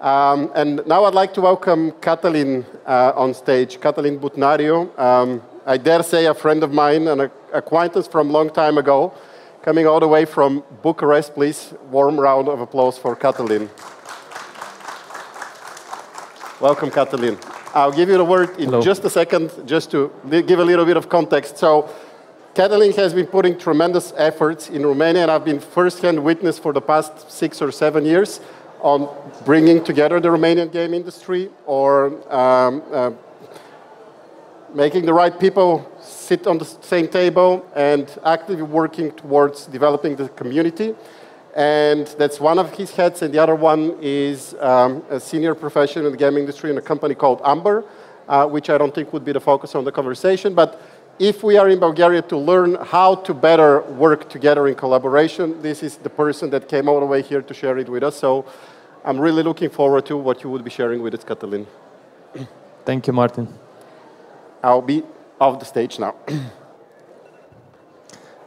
And now I'd like to welcome Catalin on stage, Catalin Butnariu. I dare say a friend of mine, an acquaintance from a long time ago, coming all the way from Bucharest. Please, warm round of applause for Catalin. Welcome, Catalin. I'll give you the word in just a second, just to give a little bit of context. So, Catalin has been putting tremendous efforts in Romania, and I've been first-hand witness for the past 6 or 7 years on bringing together the Romanian game industry, or making the right people sit on the same table and actively working towards developing the community. And that's one of his hats, and the other one is a senior professional in the game industry in a company called Amber, which I don't think would be the focus on the conversation. But if we are in Bulgaria to learn how to better work together in collaboration, this is the person that came all the way here to share it with us. So I'm really looking forward to what you will be sharing with us, Catalin. Thank you, Martin. I'll be off the stage now.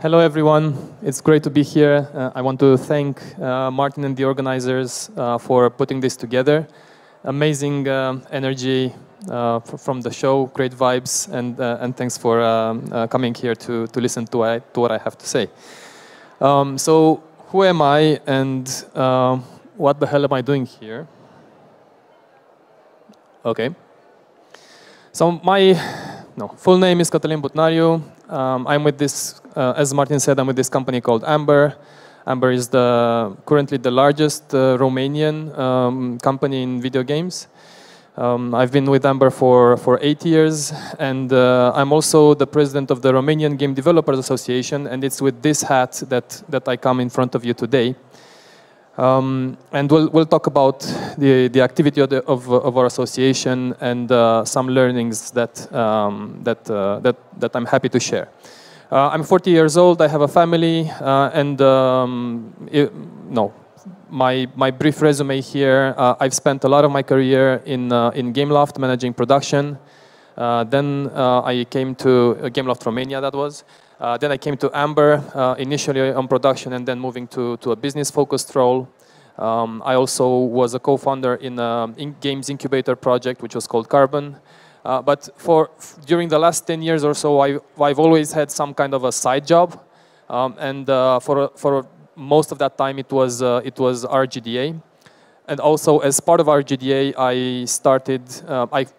Hello, everyone. It's great to be here. I want to thank Martin and the organizers for putting this together. Amazing energy from the show, great vibes, and thanks for coming here to listen to what I have to say. So, who am I, and what the hell am I doing here? Okay. So my full name is Catalin Butnariu. I'm with this, as Martin said, I'm with this company called Amber. Amber is currently the largest Romanian company in video games. I've been with Amber for 8 years, and I'm also the president of the Romanian Game Development Association, and it's with this hat that I come in front of you today. And we'll talk about the activity of our association and some learnings that I'm happy to share. I'm 40 years old. I have a family, and my brief resume here. I've spent a lot of my career in Gameloft managing production. Then I came to Gameloft Romania. That was. Then I came to Amber, initially on production, and then moving to a business-focused role. I also was a co-founder in a games incubator project, which was called Carbon. But during the last 10 years or so, I've always had some kind of a side job, and for most of that time, it was RGDA. And also, as part of RGDA,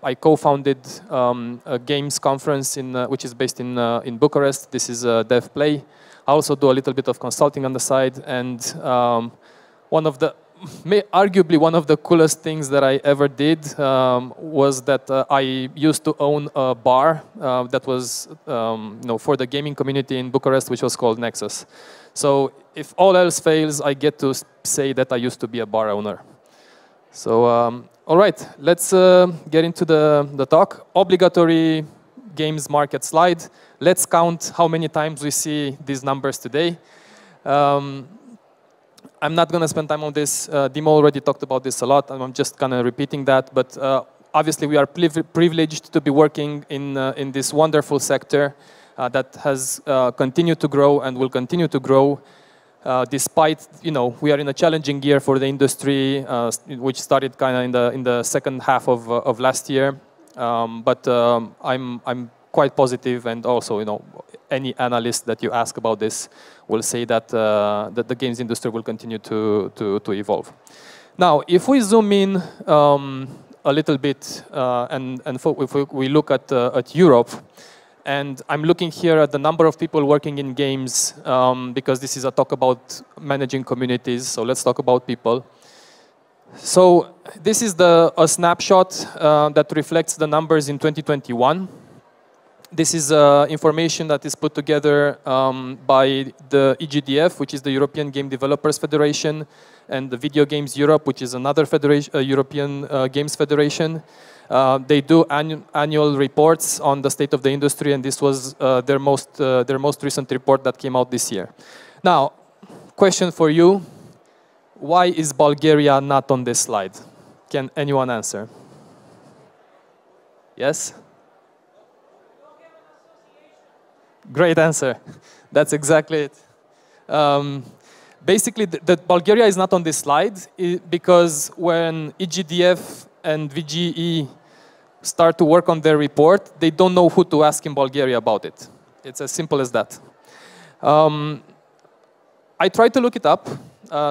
I co-founded a games conference which is based in Bucharest. This is Dev.Play. I also do a little bit of consulting on the side, and arguably one of the coolest things that I ever did was that I used to own a bar that was for the gaming community in Bucharest, which was called Nexus. So if all else fails, I get to say that I used to be a bar owner. So, all right, let's get into the talk. Obligatory games market slide. Let's count how many times we see these numbers today. I'm not going to spend time on this. Dimo already talked about this a lot, and I'm just kind of repeating that. But obviously, we are privileged to be working in this wonderful sector that has continued to grow and will continue to grow. Despite, we are in a challenging year for the industry, which started kind of in the second half of last year. But I'm quite positive, and also, any analyst that you ask about this will say that the games industry will continue to evolve. Now, if we zoom in a little bit, and if we look at Europe. And I'm looking here at the number of people working in games, because this is a talk about managing communities, so let's talk about people. So this is a snapshot that reflects the numbers in 2021. This is information that is put together by the EGDF, which is the European Game Developers Federation, and the Video Games Europe, which is another European Games Federation. They do annual reports on the state of the industry, and this was their most recent report that came out this year. Now, question for you: why is Bulgaria not on this slide? Can anyone answer? Yes? Great answer. That's exactly it. Basically, Bulgaria is not on this slide because when EGDF and VGE start to work on their report, they don't know who to ask in Bulgaria about it. It's as simple as that. I tried to look it up,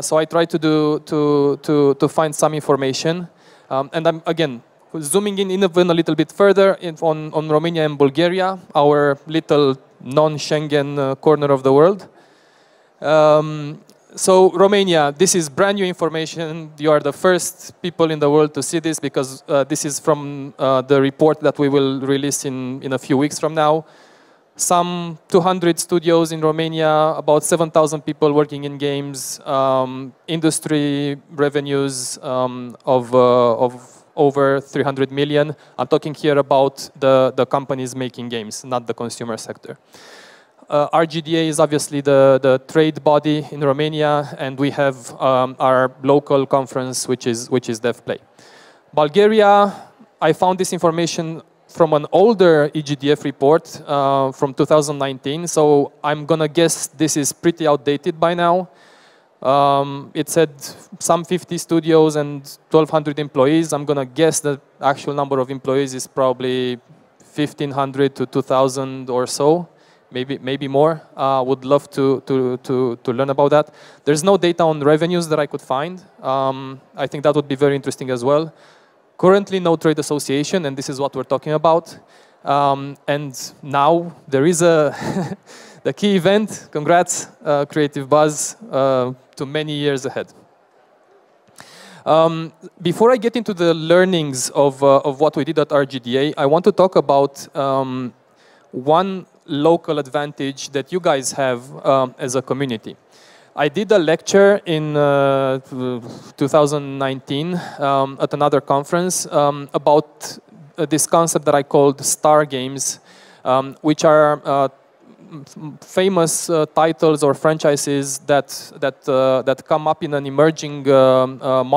so I tried to find some information, and I'm again zooming in even a little bit further on Romania and Bulgaria, our little non-Schengen corner of the world. So Romania, this is brand new information. You are the first people in the world to see this because this is from the report that we will release in a few weeks from now. Some 200 studios in Romania, about 7,000 people working in games, industry revenues of over 300 million. I'm talking here about the companies making games, not the consumer sector. RGDA is obviously the trade body in Romania, and we have our local conference, which is Dev.Play. Bulgaria, I found this information from an older EGDF report from 2019, so I'm gonna guess this is pretty outdated by now. It said some 50 studios and 1,200 employees. I'm gonna guess the actual number of employees is probably 1,500 to 2,000 or so. Maybe more. Would love to learn about that. There's no data on revenues that I could find. I think that would be very interesting as well. Currently, no trade association, and this is what we're talking about. And now there is the key event. Congrats, Creative Buzz, to many years ahead. Before I get into the learnings of what we did at RGDA, I want to talk about one local advantage that you guys have as a community. I did a lecture in 2019 at another conference about this concept that I called star games, which are famous titles or franchises that come up in an emerging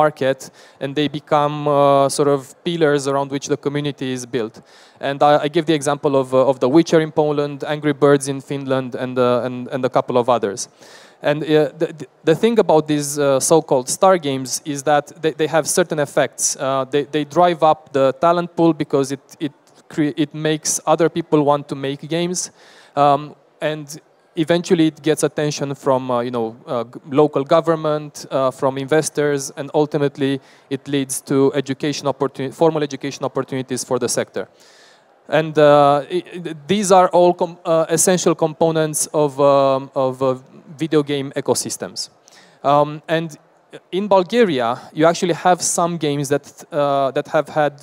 market, and they become sort of pillars around which the community is built. And I give the example of The Witcher in Poland, Angry Birds in Finland, and a couple of others. And the thing about these so-called star games is that they have certain effects. They drive up the talent pool because it makes other people want to make games. And eventually it gets attention from local government, from investors, and ultimately it leads to formal education opportunities for the sector. And these are all essential components of video game ecosystems. And in Bulgaria, you actually have some games that have had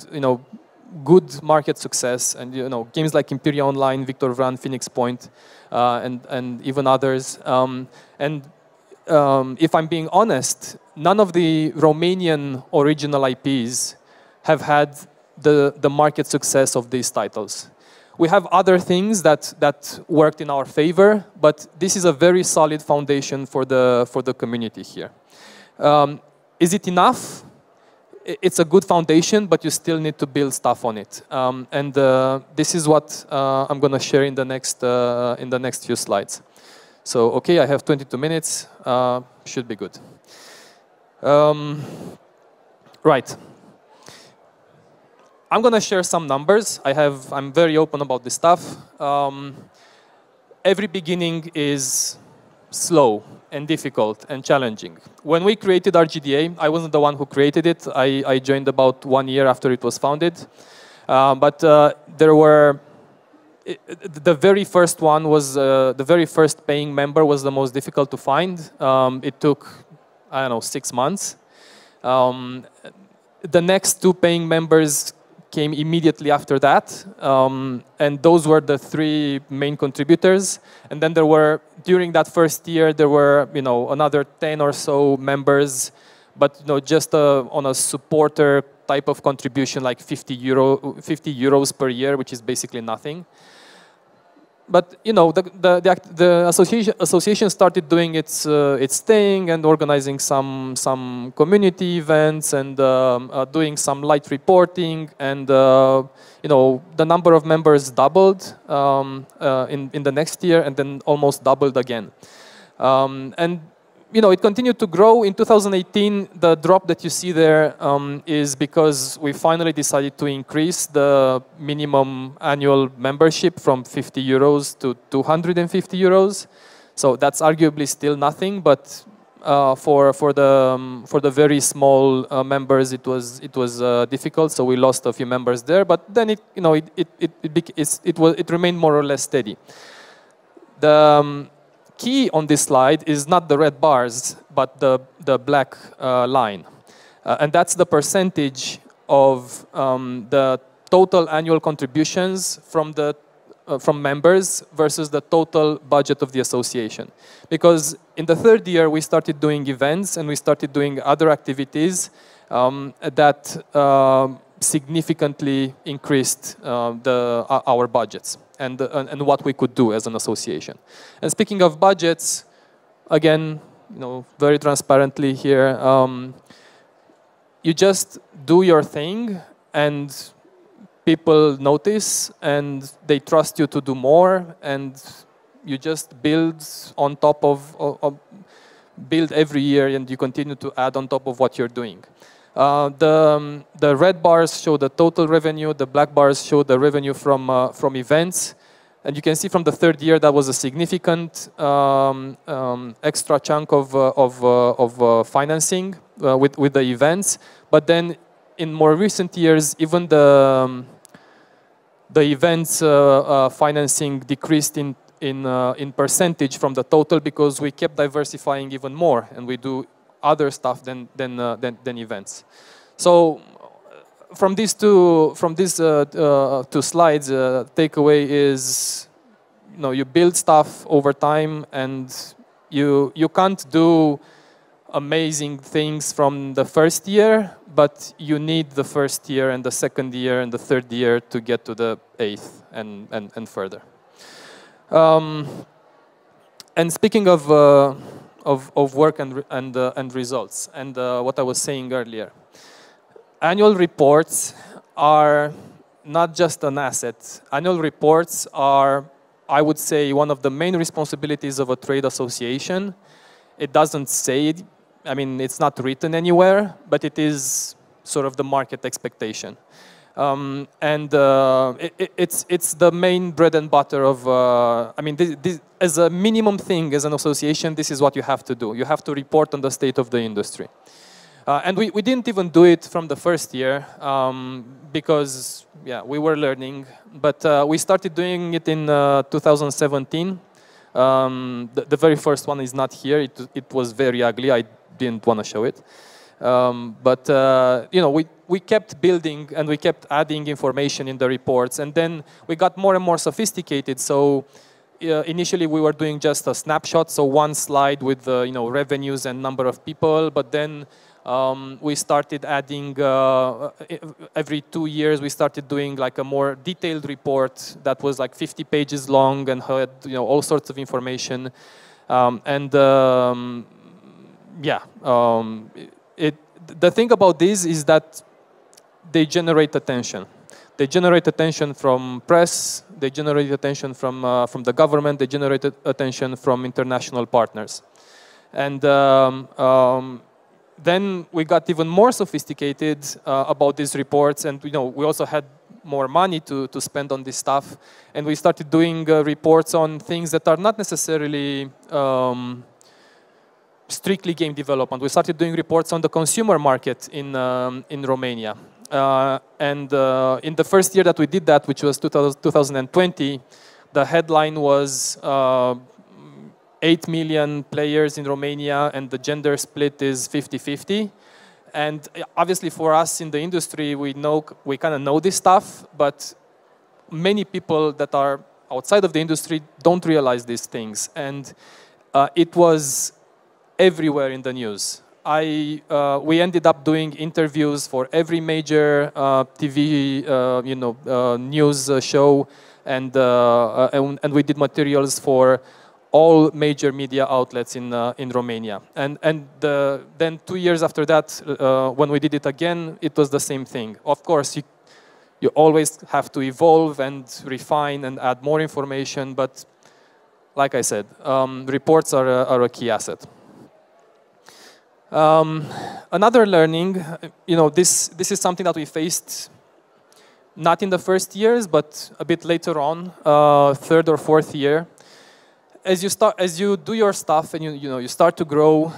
good market success, and games like Imperia Online, Victor Vran, Phoenix Point, and even others. If I'm being honest, none of the Romanian original IPs have had the market success of these titles. We have other things that worked in our favor, but this is a very solid foundation for the community here. Is it enough? It's a good foundation, but you still need to build stuff on it. This is what I'm going to share in the next few slides. So, okay, I have 22 minutes. Should be good. Right. I'm going to share some numbers. I'm very open about this stuff. Every beginning is slow and difficult and challenging. When we created RGDA, I wasn't the one who created it. I joined about 1 year after it was founded. But there were... The very first one was... the very first paying member was the most difficult to find. It took, I don't know, 6 months. The next 2 paying members came immediately after that, and those were the 3 main contributors. And then during that first year, there were, another 10 or so members, but just on a supporter type of contribution, like 50 euros per year, which is basically nothing. But the association started doing its thing and organizing some community events and doing some light reporting, and the number of members doubled in the next year, and then almost doubled again. And it continued to grow. In 2018, the drop that you see there is because we finally decided to increase the minimum annual membership from 50 euros to 250 euros. So that's arguably still nothing, but for the very small members, it was difficult. So we lost a few members there, but then it remained more or less steady. The key on this slide is not the red bars, but the black line. And that's the percentage of the total annual contributions from members versus the total budget of the association. Because in the third year, we started doing events and we started doing other activities that significantly increased our budgets and what we could do as an association. And speaking of budgets, again, very transparently here, you just do your thing and people notice and they trust you to do more, and you just build on top of build every year, and you continue to add on top of what you're doing. The red bars show the total revenue, the black bars show the revenue from events. And you can see from the third year that was a significant extra chunk of financing with the events. But then in more recent years, even the events financing decreased in percentage from the total, because we kept diversifying even more and we do other stuff than events. So from these two slides, takeaway is, you build stuff over time, and you can't do amazing things from the first year, but you need the first year and the second year and the third year to get to the 8th and further. And speaking of work and results, and what I was saying earlier, annual reports are not just an asset. Annual reports are, I would say, one of the main responsibilities of a trade association. It doesn't say it, it's not written anywhere, but it is sort of the market expectation. And it's the main bread and butter of, this, as a minimum thing, as an association, this is what you have to do. You have to report on the state of the industry. And we didn't even do it from the first year because, we were learning. But we started doing it in 2017. The very first one is not here. It was very ugly. I didn't want to show it. But we kept building and we kept adding information in the reports. And then we got more and more sophisticated. So initially we were doing just a snapshot, so one slide with revenues and number of people. But then we started adding, every 2 years, we started doing like a more detailed report that was like 50 pages long and had all sorts of information. The thing about this is that they generate attention. They generate attention from press. They generate attention from the government. They generate attention from international partners. And then we got even more sophisticated about these reports, and we also had more money to spend on this stuff, and we started doing reports on things that are not necessarily strictly game development. We started doing reports on the consumer market in Romania, and in the first year that we did that, which was 2020, the headline was 8 million players in Romania, and the gender split is 50-50. And obviously for us in the industry, we kind of know this stuff, but many people that are outside of the industry don't realize these things. And it was everywhere in the news. We ended up doing interviews for every major TV, news show, and we did materials for all major media outlets in Romania. And then 2 years after that, when we did it again, it was the same thing. Of course, you always have to evolve and refine and add more information, but like I said, reports are a key asset. Another learning, this is something that we faced not in the first years, but a bit later on, third or fourth year. As you do your stuff and you start to grow,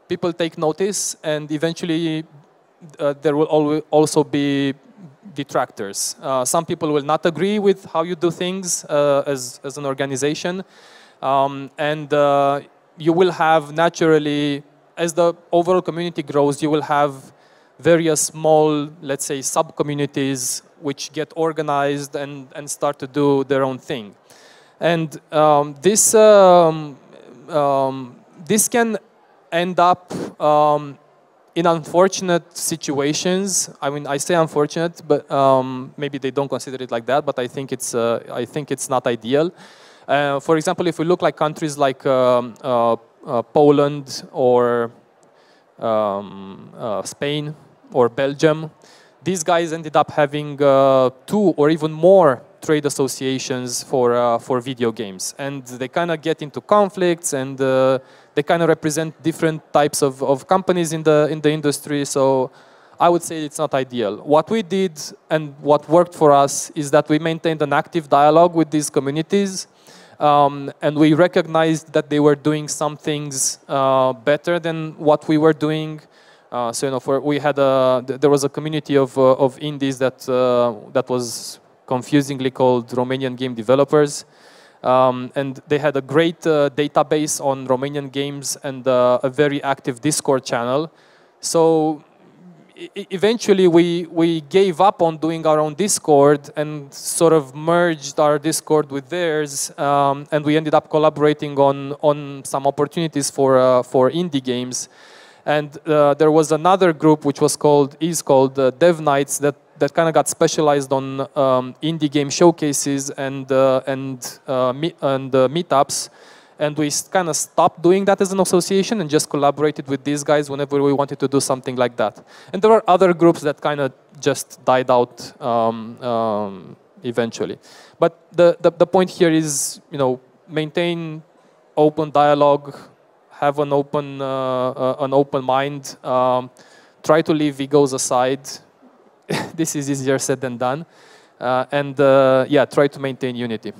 people take notice, and eventually there will also be detractors. Some people will not agree with how you do things as an organization, and you will have naturally, as the overall community grows, you will have various small, let's say, sub-communities which get organized and start to do their own thing. And this can end up in unfortunate situations. I mean, I say unfortunate, but maybe they don't consider it like that. But I think it's not ideal. For example, if we look like countries like Poland or Spain or Belgium, these guys ended up having 2 or even more trade associations for video games, and they kind of get into conflicts, and they kind of represent different types of companies in the industry. So I would say it's not ideal. What we did and what worked for us is that we maintained an active dialogue with these communities, and we recognized that they were doing some things better than what we were doing. There was a community of indies that was confusingly called Romanian Game Developers, and they had a great database on Romanian games and a very active Discord channel. So eventually we gave up on doing our own Discord and sort of merged our Discord with theirs, and we ended up collaborating on some opportunities for indie games. And there was another group which is called Dev Nights that kind of got specialized on indie game showcases and meetups. And we kind of stopped doing that as an association and just collaborated with these guys whenever we wanted to do something like that. And there are other groups that kind of just died out eventually. But the point here is, maintain open dialogue, have an open mind, try to leave egos aside. This is easier said than done, and try to maintain unity.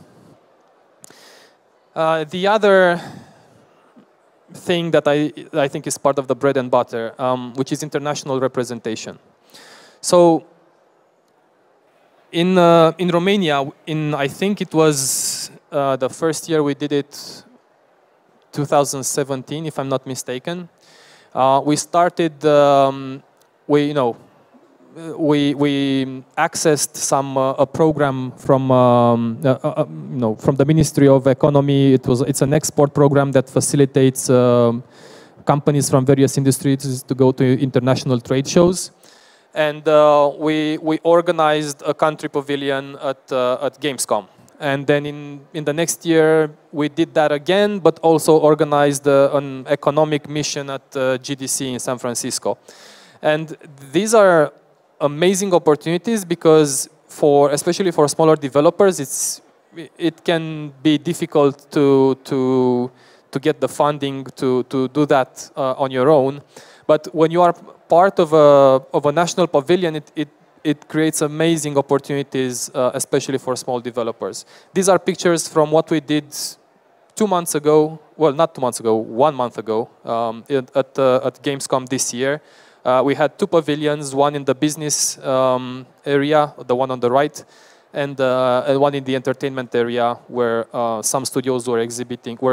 The other thing that I think is part of the bread and butter, which is international representation. So in Romania, I think it was the first year we did it, 2017, if I'm not mistaken. We started. We accessed a program from the Ministry of Economy. It's an export program that facilitates companies from various industries to go to international trade shows, and we organized a country pavilion at Gamescom. And then in the next year we did that again, but also organized an economic mission at GDC in San Francisco. And these are amazing opportunities because especially for smaller developers, it can be difficult to get the funding to do that on your own. But when you are part of a national pavilion, it creates amazing opportunities, especially for small developers. These are pictures from what we did 2 months ago. Well, not 2 months ago, 1 month ago at Gamescom this year. We had 2 pavilions, one in the business area, the one on the right, and one in the entertainment area where some studios were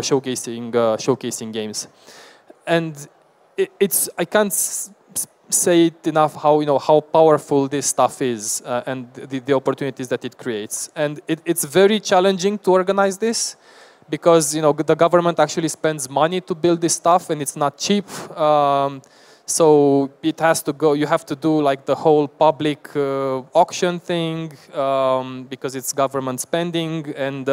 showcasing games. And I can't say it enough how powerful this stuff is and the opportunities that it creates. And it's very challenging to organize this because the government actually spends money to build this stuff, and it's not cheap. So it has to go. You have to do like the whole public auction thing because it's government spending, and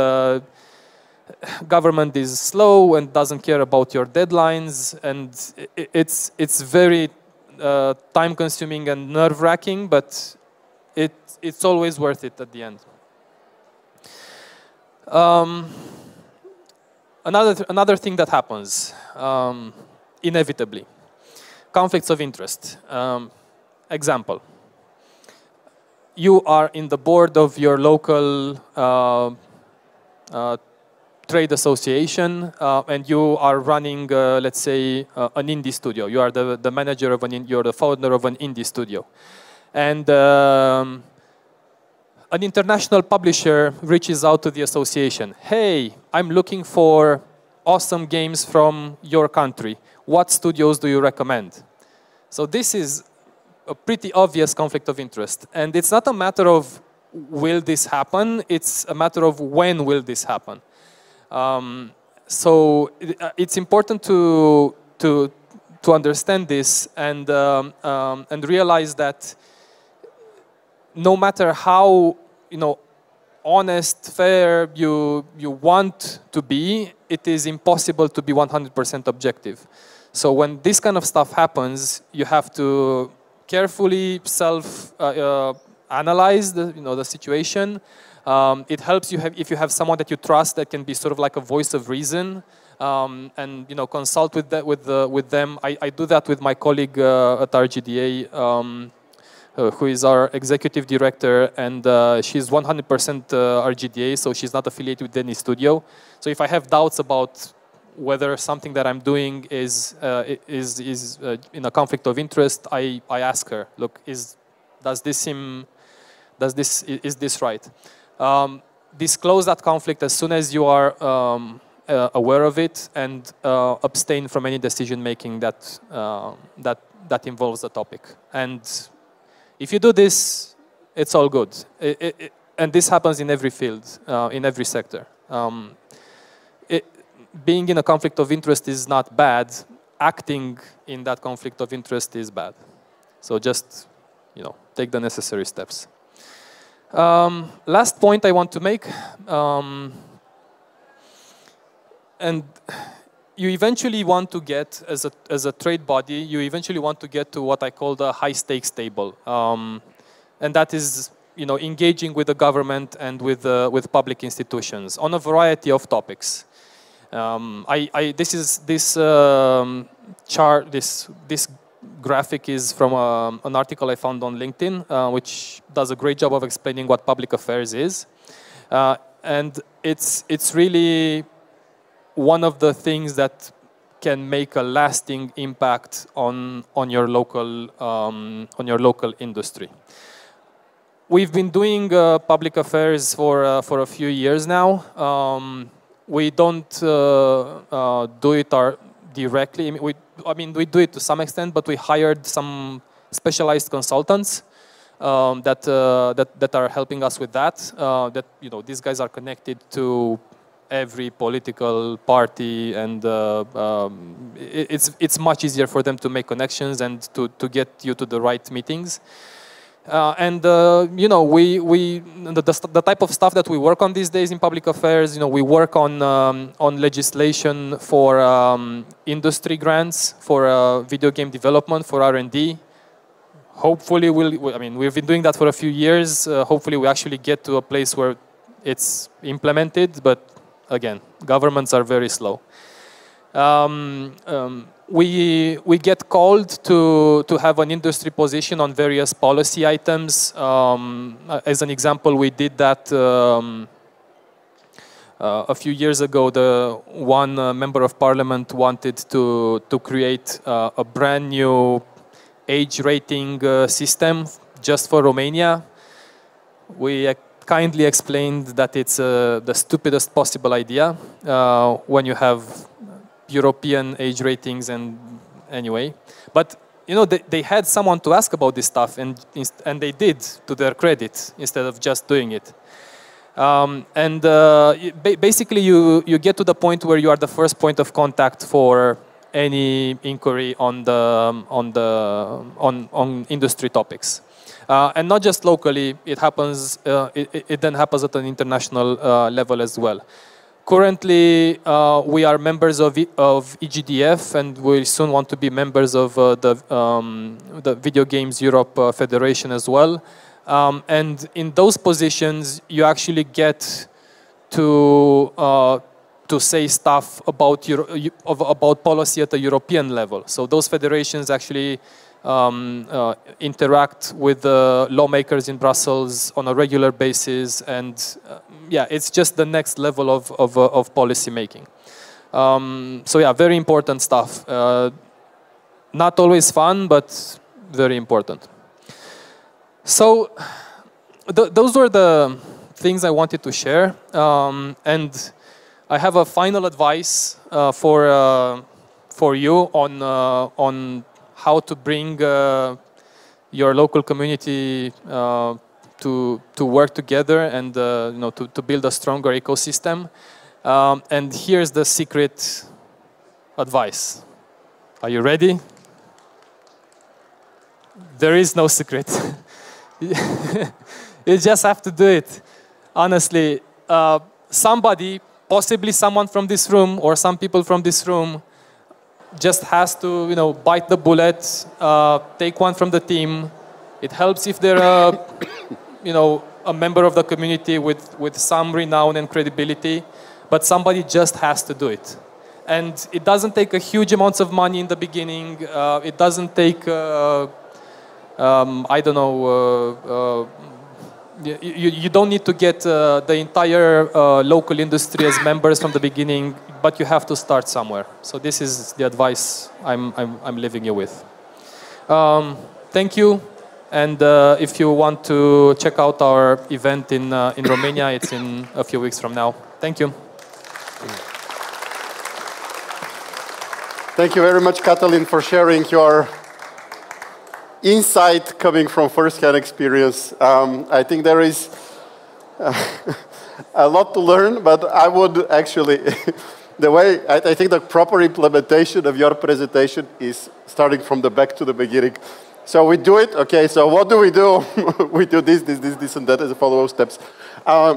government is slow and doesn't care about your deadlines, and it's very time-consuming and nerve-wracking, but it's always worth it at the end. Another thing that happens inevitably. conflicts of interest. Example. You are in the board of your local trade association, and you are running, let's say, an indie studio. You are the manager of you're the founder of an indie studio. And an international publisher reaches out to the association. Hey, I'm looking for awesome games from your country. What studios do you recommend? So this is a pretty obvious conflict of interest. And it's not a matter of will this happen, it's a matter of when will this happen. So it's important to understand this and realize that no matter how honest, fair you want to be, it is impossible to be 100% objective. So when this kind of stuff happens, you have to carefully self-analyze the situation. It helps you if you have someone that you trust that can be sort of like a voice of reason, and consult with them. I do that with my colleague at RGDA, who is our executive director, and she's 100% RGDA, so she's not affiliated with any studio. So if I have doubts about whether something that I'm doing is in a conflict of interest, I ask her, look, is this right? Disclose that conflict as soon as you are aware of it, and abstain from any decision making that involves the topic. And if you do this, it's all good. And this happens in every field, in every sector. Being in a conflict of interest is not bad. Acting in that conflict of interest is bad. So just, take the necessary steps. Last point I want to make, and you eventually want to get, as a trade body, you eventually want to get to what I call the high stakes table, and that is, engaging with the government and with public institutions on a variety of topics. This chart, this graphic is from an article I found on LinkedIn, which does a great job of explaining what public affairs is, and it's really one of the things that can make a lasting impact on your local industry. We've been doing public affairs for a few years now. We don't do it directly. We do it to some extent, but we hired some specialized consultants that are helping us with that. These guys are connected to every political party, and it's much easier for them to make connections and to get you to the right meetings. The type of stuff that we work on these days in public affairs, we work on legislation for industry grants, for video game development, for R&D. Hopefully, we've been doing that for a few years. Hopefully, we actually get to a place where it's implemented, but again, governments are very slow. We get called to have an industry position on various policy items. As an example, we did that a few years ago. The one member of parliament wanted to create a brand new age rating system just for Romania. We kindly explained that it's the stupidest possible idea when you have European age ratings, and anyway, but they had someone to ask about this stuff, and they did, to their credit, instead of just doing it. Basically, you get to the point where you are the first point of contact for any inquiry on industry topics, and not just locally. It happens. It then happens at an international level as well. Currently, we are members of EGDF, and we soon want to be members of the Video Games Europe Federation as well. And in those positions, you actually get to to say stuff about about policy at a European level. So those federations actually interact with the lawmakers in Brussels on a regular basis, and yeah, it's just the next level of policy making. So yeah, very important stuff. Not always fun, but very important. So those were the things I wanted to share, and I have a final advice for you on how to bring your local community to work together and to build a stronger ecosystem. And here's the secret advice. Are you ready? There is no secret. You just have to do it. Honestly, somebody, possibly someone from this room or some people from this room, just has to, bite the bullet, take one from the team. It helps if they're a member of the community with some renown and credibility, but somebody just has to do it. And it doesn't take a huge amounts of money in the beginning. It doesn't take, I don't know, you don't need to get the entire local industry as members from the beginning, but you have to start somewhere. So this is the advice I'm leaving you with. Thank you. And if you want to check out our event in Romania, it's in a few weeks from now. Thank you. Thank you very much, Catalin, for sharing your insight coming from first-hand experience. I think there is a lot to learn, but I would actually, I think the proper implementation of your presentation is starting from the back to the beginning. So we do it, okay, so what do? We do this, and that as a follow-up steps. I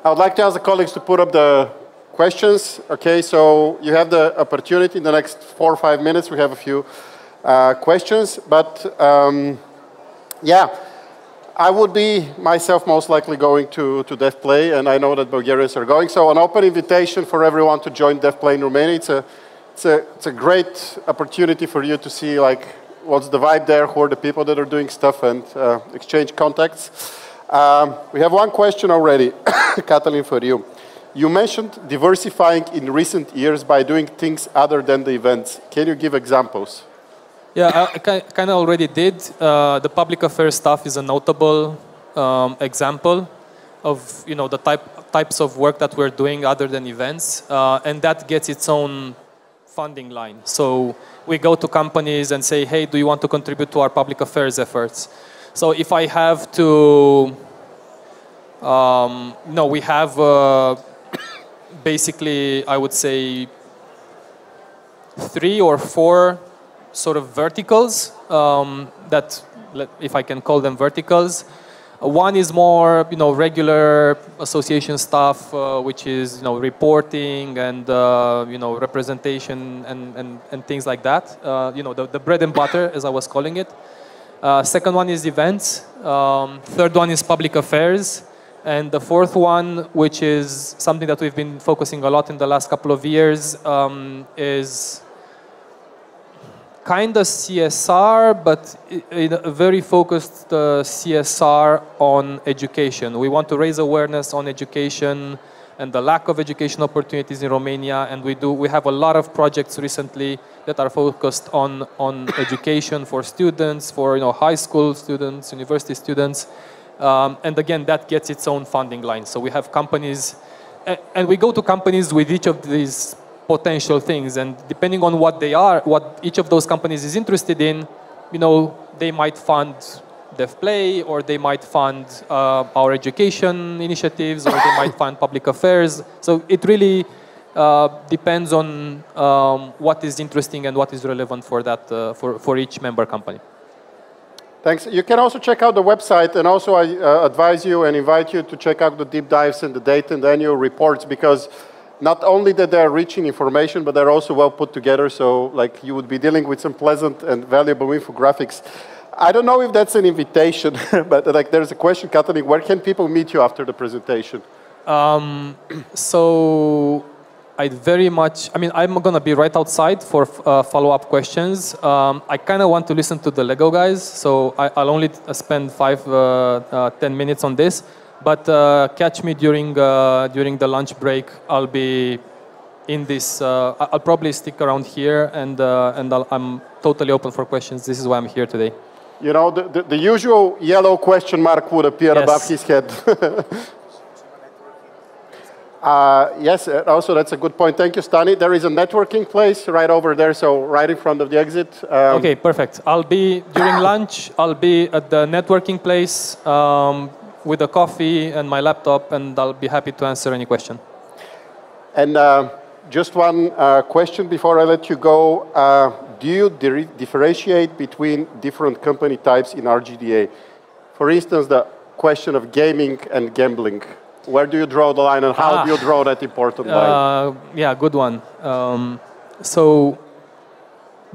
would like to ask the colleagues to put up the questions, okay, so you have the opportunity in the next 4 or 5 minutes. We have a few questions, but yeah, I would be myself most likely going to Dev.Play, and I know that Bulgarians are going. So an open invitation for everyone to join Dev.Play in Romania. It's a great opportunity for you to see like what's the vibe there, who are the people that are doing stuff, and exchange contacts. We have one question already, Catalin, for you. You mentioned diversifying in recent years by doing things other than the events. Can you give examples? Yeah, I kind of already did. The public affairs stuff is a notable example of the types of work that we're doing other than events, and that gets its own funding line. So we go to companies and say, hey, do you want to contribute to our public affairs efforts? So if I have to, no, we have basically, I would say, 3 or 4 sort of verticals that, if I can call them verticals. One is more, regular association stuff, which is, reporting and, representation and things like that. The bread and butter, as I was calling it. Second one is events. Third one is public affairs. And the fourth one, which is something that we've been focusing a lot in the last couple of years, is kind of CSR, but a very focused CSR on education. We want to raise awareness on education and the lack of education opportunities in Romania, and we have a lot of projects recently that are focused on education for students, for high school students, university students. And again, that gets its own funding line. So we have companies, and we go to companies with each of these potential things, and depending on what they are, what each of those companies is interested in, they might fund Dev.Play, or they might fund our education initiatives, or they might fund public affairs. So it really depends on what is interesting and what is relevant for that for each member company. Thanks. You can also check out the website, and also I advise you and invite you to check out the deep dives and the data and the annual reports, because not only that they're rich in information, but they're also well put together. So like you would be dealing with some pleasant and valuable infographics. I don't know if that's an invitation, but like there's a question, Catalin, where can people meet you after the presentation? So I'd very much, I mean, I'm going to be right outside for follow-up questions. I kind of want to listen to the Lego guys, so I'll only spend 10 minutes on this. But catch me during the lunch break. I'll be in this, I'll probably stick around here, and I'm totally open for questions. This is why I'm here today. You know, the usual yellow question mark would appear above his head. Yes, also that's a good point. Thank you, Stani. There is a networking place right over there, so right in front of the exit. Okay, perfect. I'll be, during lunch, I'll be at the networking place with a coffee and my laptop, and I'll be happy to answer any question. And just one question before I let you go. Do you differentiate between different company types in RGDA? For instance, the question of gaming and gambling. Where do you draw the line, and how do you draw that important line? Yeah, good one. So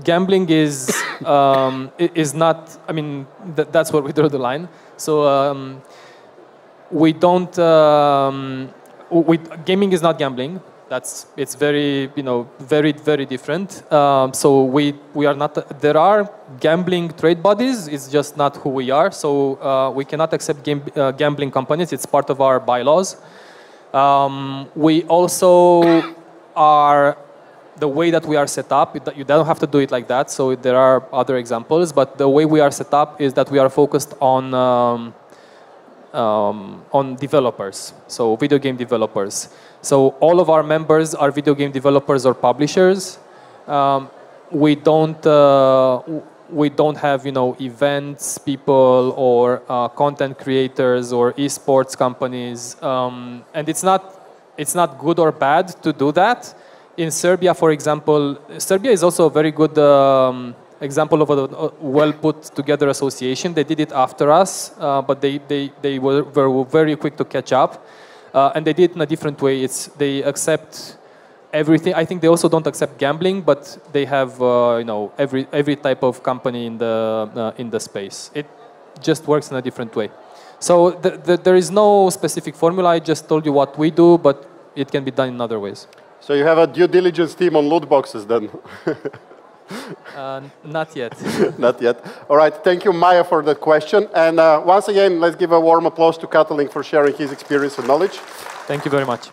gambling is not, I mean, that's where we draw the line. So we don't, gaming is not gambling. It's very, very, very different. So we are not, there are gambling trade bodies, it's just not who we are. So we cannot accept gambling companies, it's part of our bylaws. We also are, the way that we are set up, you don't have to do it like that, so there are other examples, but the way we are set up is that we are focused on developers, so video game developers. So all of our members are video game developers or publishers. We don't have events people or content creators or esports companies, and it's not good or bad to do that. In Serbia, for example, Serbia is also a very good example of a well put together association. They did it after us, but they were very quick to catch up. And they did it in a different way. They accept everything. I think they also don't accept gambling, but they have every type of company in the space. It just works in a different way. So there is no specific formula. I just told you what we do, but it can be done in other ways. So you have a due diligence team on loot boxes then? Not yet. Not yet. All right. Thank you, Maya, for that question. And once again, let's give a warm applause to Catalin for sharing his experience and knowledge. Thank you very much.